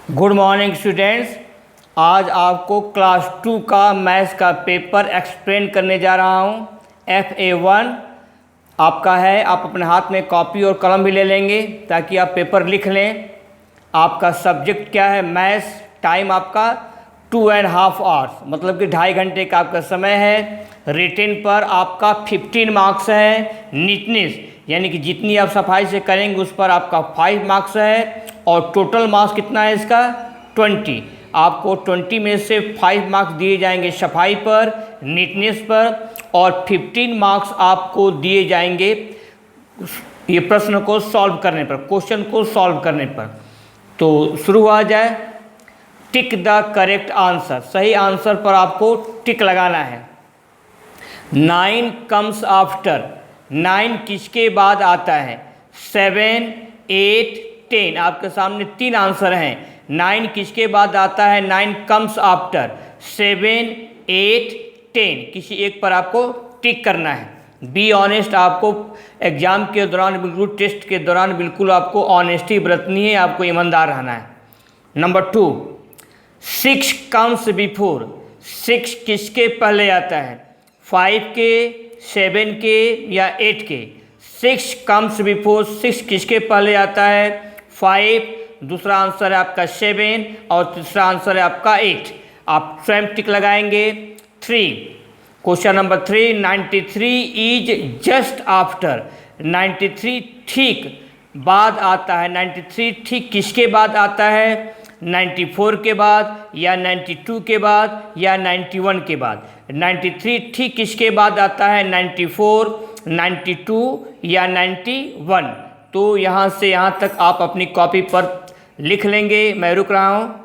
Good morning students. आज आपको class 2 का मैथ्स का पेपर एक्सप्लेन करने जा रहा हूँ। FA1 आपका है। आप अपने हाथ में कॉपी और कलम भी ले लेंगे ताकि आप पेपर लिख लें। आपका सब्जेक्ट क्या है? मैथ्स। टाइम आपका 2.5 आवर्स, मतलब कि 2.5 घंटे का आपका समय है। रिटेन पर आपका 15 मार्क्स है। नीटनेस यानी कि जितनी आप सफाई से करेंगे उस पर आपका 5 मार्क्स है। और टोटल मार्क्स कितना है इसका? 20। आपको 20 में से 5 मार्क्स दिए जाएंगे सफाई पर, नीटनेस पर, और 15 मार्क्स आपको दिए जाएंगे ये प्रश्न को सॉल्व करने पर, क्वेश्चन को सॉल्व करने पर। तो शुरू हुआ जाए। Tick the correct answer. सही आंसर पर आपको टिक लगाना है। 9 कम्स आफ्टर। 9 किसके बाद आता है? 7, 8, 10। आपके सामने 3 आंसर हैं। 9 किसके बाद आता है? 9 कम्स आफ्टर 7, 8, 10। किसी एक पर आपको टिक करना है। Be honest. आपको एग्जाम के दौरान, बिल्कुल टेस्ट के दौरान बिल्कुल आपको ऑनेस्टी बरतनी है, आपको ईमानदार रहना है। Number 2, 6 comes before. 6 किसके पहले आता है? 5 के, 7 के या 8 के? 6 कम्स बिफोर। 6 किसके पहले आता है? 5। दूसरा आंसर है आपका 7 और तीसरा आंसर है आपका 8। आप स्वयं टिक लगाएंगे। 3, question number 3, 93 is just after. 93 ठीक बाद आता है। 93 ठीक किसके बाद आता है? 94 के बाद या 92 के बाद या 91 के बाद? 93 ठीक किसके बाद आता है? 94, 92 या 91। तो यहाँ से यहाँ तक आप अपनी कॉपी पर लिख लेंगे। मैं रुक रहा हूँ।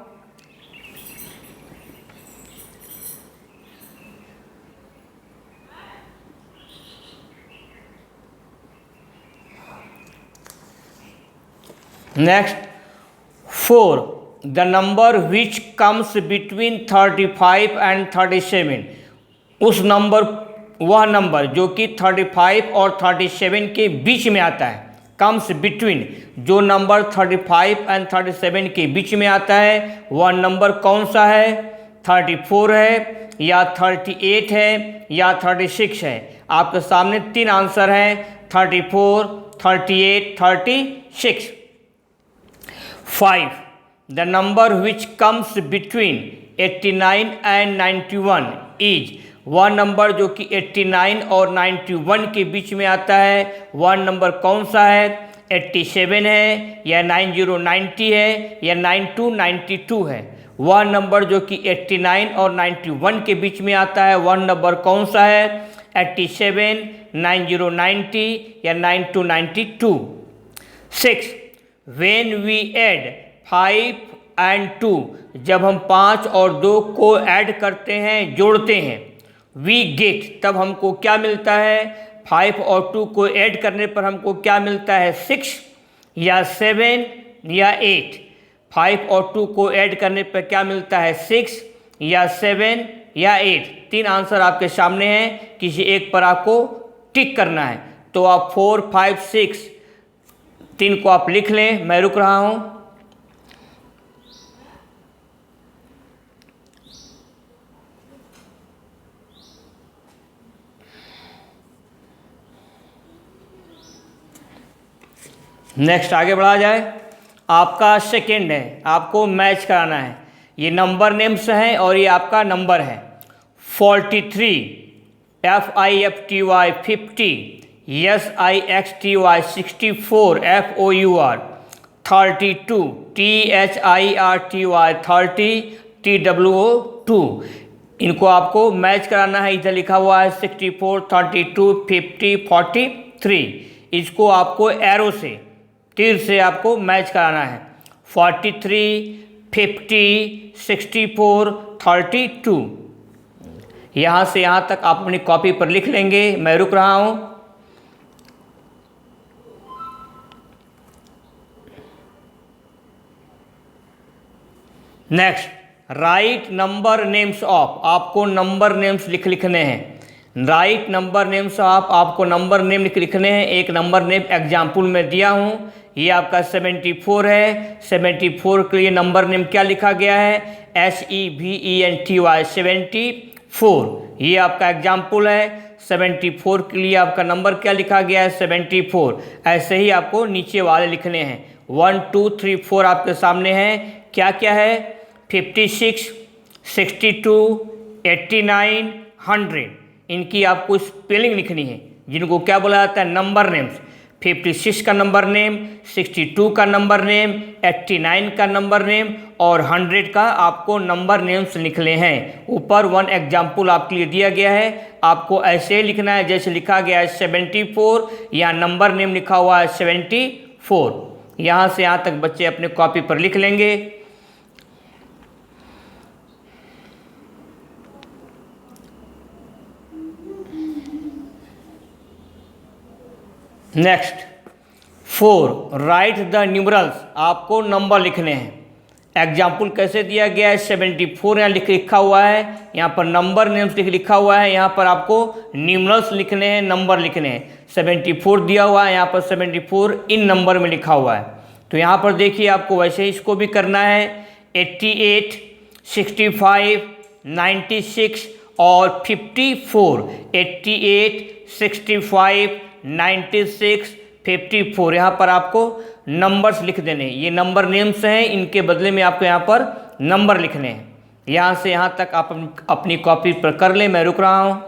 Next, 4, the number which comes between 35 and 37। उस नंबर, वह नंबर जो कि 35 और 37 के बीच में आता है। कम्स बिटवीन, जो नंबर 35 एंड 37 के बीच में आता है वह नंबर कौन सा है? 34 है या 38 है या 36 है? आपके सामने 3 आंसर हैं, 34, 38, 36। 5, the number which comes between 89 and 91 is. वह नंबर जो कि 89 और 91 के बीच में आता है वह नंबर कौन सा है? 87 है या 9090 है या 9292 है? वह नंबर जो कि 89 और 91 के बीच में आता है वह नंबर कौन सा है? 87, 9090 या 9292। 6, when we add 5 and 2। जब हम 5 और 2 को ऐड करते हैं, जोड़ते हैं, we get, तब हमको क्या मिलता है? 5 और 2 को ऐड करने पर हमको क्या मिलता है? 6 या 7 या 8? 5 और 2 को ऐड करने पर क्या मिलता है? 6 या 7 या 8? 3 आंसर आपके सामने हैं, किसी एक पर आपको टिक करना है। तो आप 4, 5, 6 3 को आप लिख लें। मैं रुक रहा हूं। नेक्स्ट आगे बढ़ा जाए। आपका सेकेंड है, आपको मैच कराना है। ये नंबर नेम्स हैं और ये आपका नंबर है। 43 FIFTY 50, SIXTY 64 FOUR 32 THIRTY 30 TWO 2। इनको आपको मैच कराना है। इधर लिखा हुआ है 64, 32, 50, 43। इसको आपको एरो से, तीर से आपको मैच कराना है। 43, 50, 64, 32। यहाँ से यहाँ तक आप अपनी कॉपी पर लिख लेंगे। मैं रुक रहा हूँ। Next, right number names of. आपको नंबर नेम्स लिखने हैं। राइट नंबर नेम्स ऑफ, आपको नंबर नेम लिखने हैं। एक नंबर नेम एग्जाम्पल में दिया हूँ, ये आपका 74 है। 74 के लिए नंबर नेम क्या लिखा गया है? SEVENTY 74। ये आपका एग्जाम्पल है। 74 के लिए आपका नंबर क्या लिखा गया है? 74। ऐसे ही आपको नीचे वाले लिखने हैं। 1 2 3 4 आपके सामने हैं। क्या क्या है? 56, 62, 89, 100। इनकी आपको स्पेलिंग लिखनी है, जिनको क्या बोला जाता है? Number names. 56 का नंबर नेम, 62 का नंबर नेम, 89 का नंबर नेम और 100 का आपको नंबर नेम्स लिखने हैं। ऊपर 1 एग्जाम्पल आपके लिए दिया गया है। आपको ऐसे ही लिखना है जैसे लिखा गया है 74, या नंबर नेम लिखा हुआ है 74। यहाँ से यहाँ तक बच्चे अपने कॉपी पर लिख लेंगे। Next 4, right the numerals. आपको नंबर लिखने हैं। एग्जाम्पल कैसे दिया गया है? 74 यहाँ लिखा हुआ है, यहाँ पर नंबर नेम्स लिखा हुआ है, यहाँ पर आपको न्यूमरल्स लिखने हैं, नंबर लिखने हैं। 74 दिया हुआ है, यहाँ पर 74 इन नंबर में लिखा हुआ है। तो यहाँ पर देखिए आपको वैसे ही इसको भी करना है। 88, 65, 96 और 54। 88, 65, 96, 54। यहाँ पर आपको नंबर्स लिख देने। ये नंबर नेम्स हैं, इनके बदले में आपको यहाँ पर नंबर लिखने हैं। यहाँ से यहाँ तक आप अपनी कॉपी पर कर लें, मैं रुक रहा हूँ।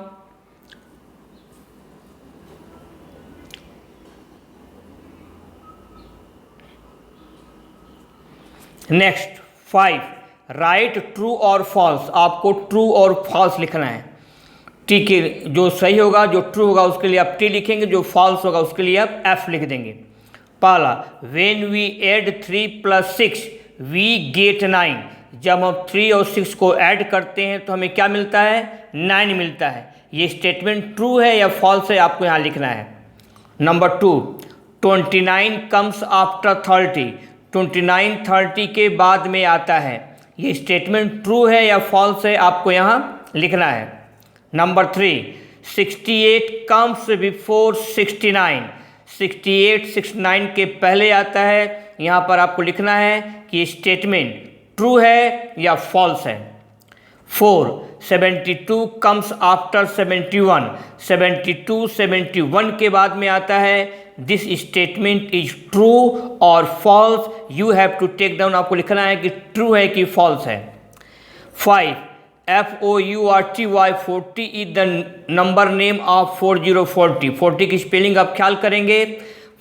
नेक्स्ट 5, राइट ट्रू और फॉल्स। आपको ट्रू और फॉल्स लिखना है। टी के जो सही होगा, जो ट्रू होगा उसके लिए आप टी लिखेंगे, जो फॉल्स होगा उसके लिए आप एफ लिख देंगे। पहला, when we add 3 + 6 we get 9। जब हम 3 और 6 को ऐड करते हैं तो हमें क्या मिलता है? 9 मिलता है। ये स्टेटमेंट ट्रू है या फॉल्स है, आपको यहाँ लिखना है। Number 2, 29 comes after 30। 29 30 के बाद में आता है। ये स्टेटमेंट ट्रू है या फॉल्स है, आपको यहाँ लिखना है। Number 3, 68 comes before 69। 68 69 के पहले आता है। यहाँ पर आपको लिखना है कि स्टेटमेंट ट्रू है या फॉल्स है। 4, 72 कम्स आफ्टर 71। 72 71 के बाद में आता है। दिस स्टेटमेंट इज ट्रू और false. You have to take down. आपको लिखना है कि ट्रू है कि फॉल्स है। 5, FOURTY 40 is the number name of 4040। 40 की स्पेलिंग आप ख्याल करेंगे।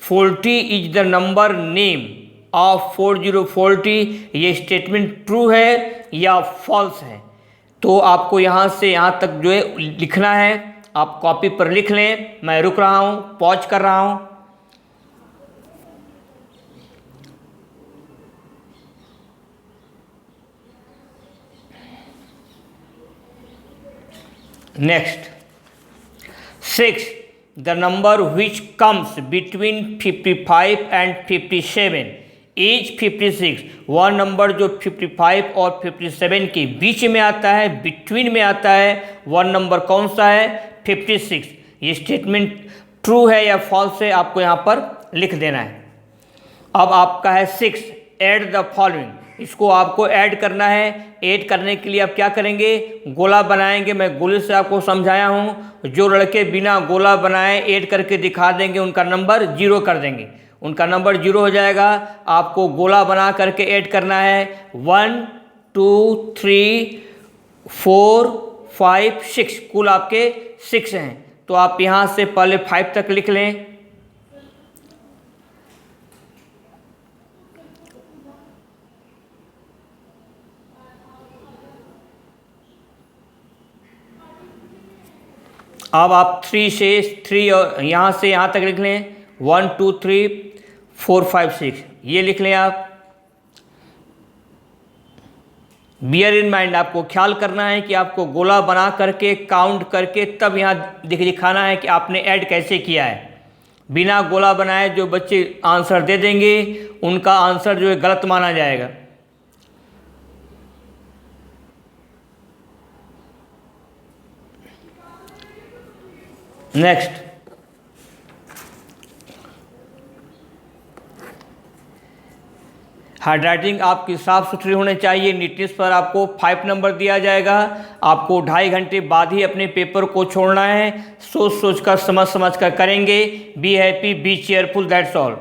40 is the number name of 4040। ये स्टेटमेंट ट्रू है या फॉल्स है, तो आपको यहाँ से यहाँ तक जो है लिखना है। आप कॉपी पर लिख लें, मैं रुक रहा हूँ, पॉज कर रहा हूँ। Next 6, the number which comes between 55 and 57 is 56। वह नंबर जो 55 और 57 के बीच में आता है, बिटवीन में आता है, वह नंबर कौन सा है? 56। ये स्टेटमेंट ट्रू है या फॉल्स है, आपको यहाँ पर लिख देना है। अब आपका है 6, ऐड द फॉलोइंग। इसको आपको ऐड करना है। ऐड करने के लिए आप क्या करेंगे? गोला बनाएंगे। मैं गोले से आपको समझाया हूँ। जो लड़के बिना गोला बनाए ऐड करके दिखा देंगे उनका नंबर 0 कर देंगे। उनका नंबर 0 हो जाएगा। आपको गोला बना करके ऐड करना है। 1 2 3 4 5 6, कुल आपके 6 हैं। तो आप यहाँ से पहले 5 तक लिख लें। अब आप 3 से 3 और यहाँ से यहाँ तक लिख लें। 1 2 3 4 5 6 ये लिख लें आप। बियर इन माइंड, आपको ख्याल करना है कि आपको गोला बना करके काउंट करके तब यहाँ दिखाना है कि आपने ऐड कैसे किया है। बिना गोला बनाए जो बच्चे आंसर दे देंगे उनका आंसर जो है गलत माना जाएगा। नेक्स्ट हैंडराइटिंग आपकी साफ़ सुथरी होनी चाहिए। नीटनेस पर आपको 5 नंबर दिया जाएगा। आपको 2.5 घंटे बाद ही अपने पेपर को छोड़ना है। सोच सोच कर समझ समझ कर करेंगे। Be happy, B cheerful, that's all.